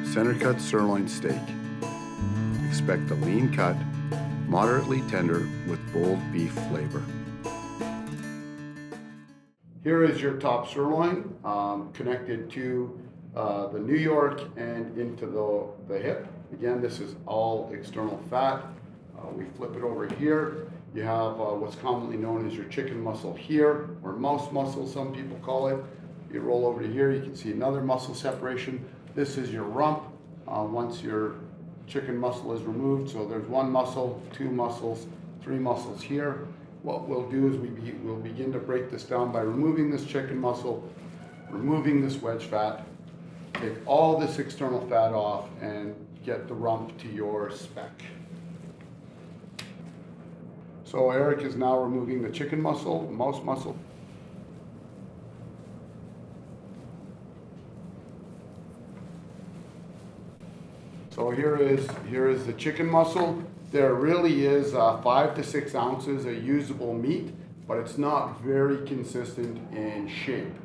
center cut sirloin steak. Expect a lean cut, moderately tender with bold beef flavor. Here is your top sirloin connected to the New York and into the hip. Again, this is all external fat. We flip it over here. You have what's commonly known as your chicken muscle here, or mouse muscle, some people call it. You roll over to here, you can see another muscle separation. This is your rump. Once your chicken muscle is removed, so there's one muscle, two muscles, three muscles here. What we'll do is we'll begin to break this down by removing this chicken muscle, removing this wedge fat, take all this external fat off, and get the rump to your spec. So Eric is now removing the chicken muscle, the mouse muscle. So here is the chicken muscle. There really is 5 to 6 ounces of usable meat, but it's not very consistent in shape.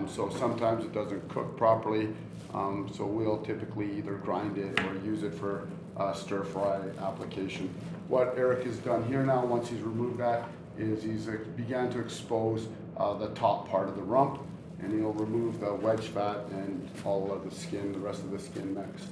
So sometimes it doesn't cook properly. So we'll typically either grind it or use it for stir fry application. What Eric has done here now, once he's removed that, is he's began to expose the top part of the rump, and he'll remove the wedge fat and all of the skin, the rest of the skin next.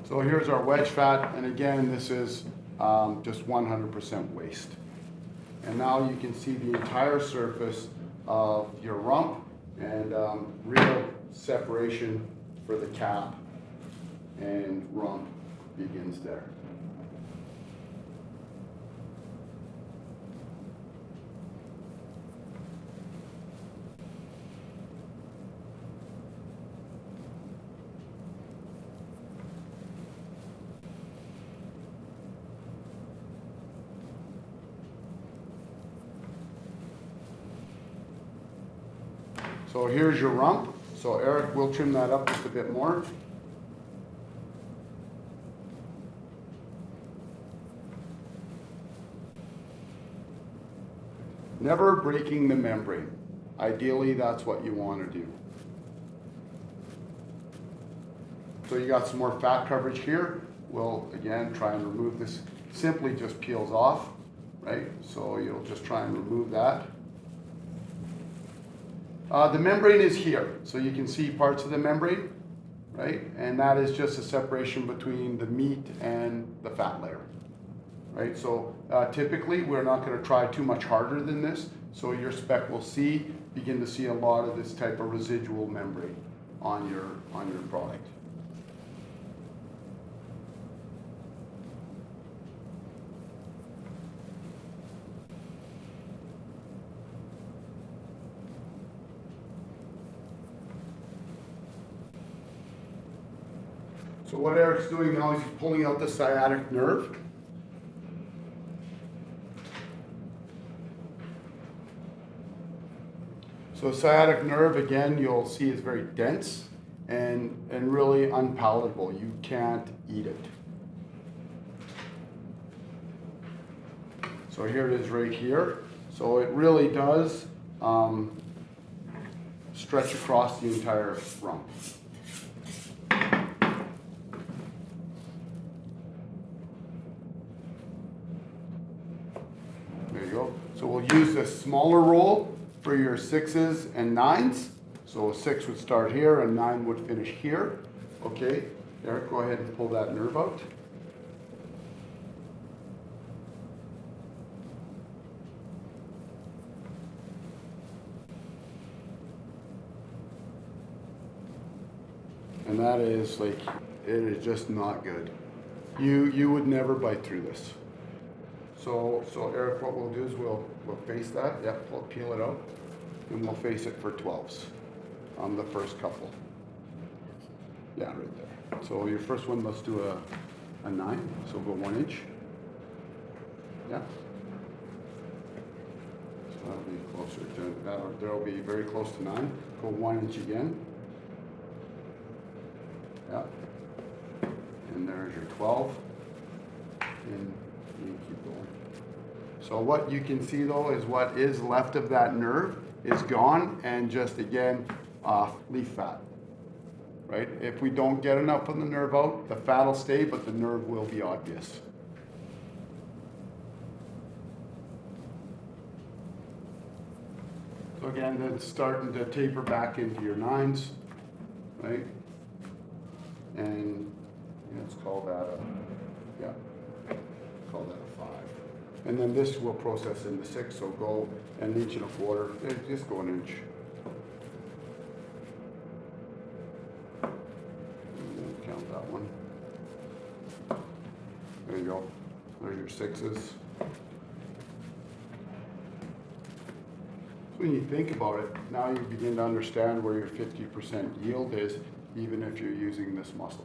So here's our wedge fat, and again, this is just 100% waste. And now you can see the entire surface of your rump, and real separation for the cap and rump begins there. So here's your rump. So Eric will trim that up just a bit more. Never breaking the membrane. Ideally, that's what you want to do. So you got some more fat coverage here. We'll again try and remove this. Simply just peels off, right? So you'll just try and remove that. The membrane is here, so you can see parts of the membrane, right? And that is just a separation between the meat and the fat layer, right? So typically we're not going to try too much harder than this, so your spec will begin to see a lot of this type of residual membrane on your product. So what Eric's doing now is he's pulling out the sciatic nerve. So sciatic nerve, again, you'll see is very dense and really unpalatable. You can't eat it. So here it is right here. So it really does stretch across the entire rump. So we'll use a smaller roll for your 6s and 9s. So a 6 would start here and 9 would finish here. Okay, Eric, go ahead and pull that nerve out. And that is like, it is just not good. You would never bite through this. So Eric, what we'll do is we'll face that, we'll peel it out, and we'll face it for 12s on the first couple. Yeah, right there. So your first one, let's do a 9, so go 1 inch. Yeah. So that'll be closer to, that'll be very close to 9. Go 1 inch again. Yeah. And there's your 12. and you keep going. So what you can see though is what is left of that nerve is gone, and just again, leaf fat, right? If we don't get enough of the nerve out, the fat will stay, but the nerve will be obvious. So again, then starting to taper back into your 9s, right? And let's call that call that a 5. And then this will process into 6, so go an 1.25 inches, just go an inch. And then count that one. There you go, there's your 6s. When you think about it, now you begin to understand where your 50% yield is, even if you're using this muscle.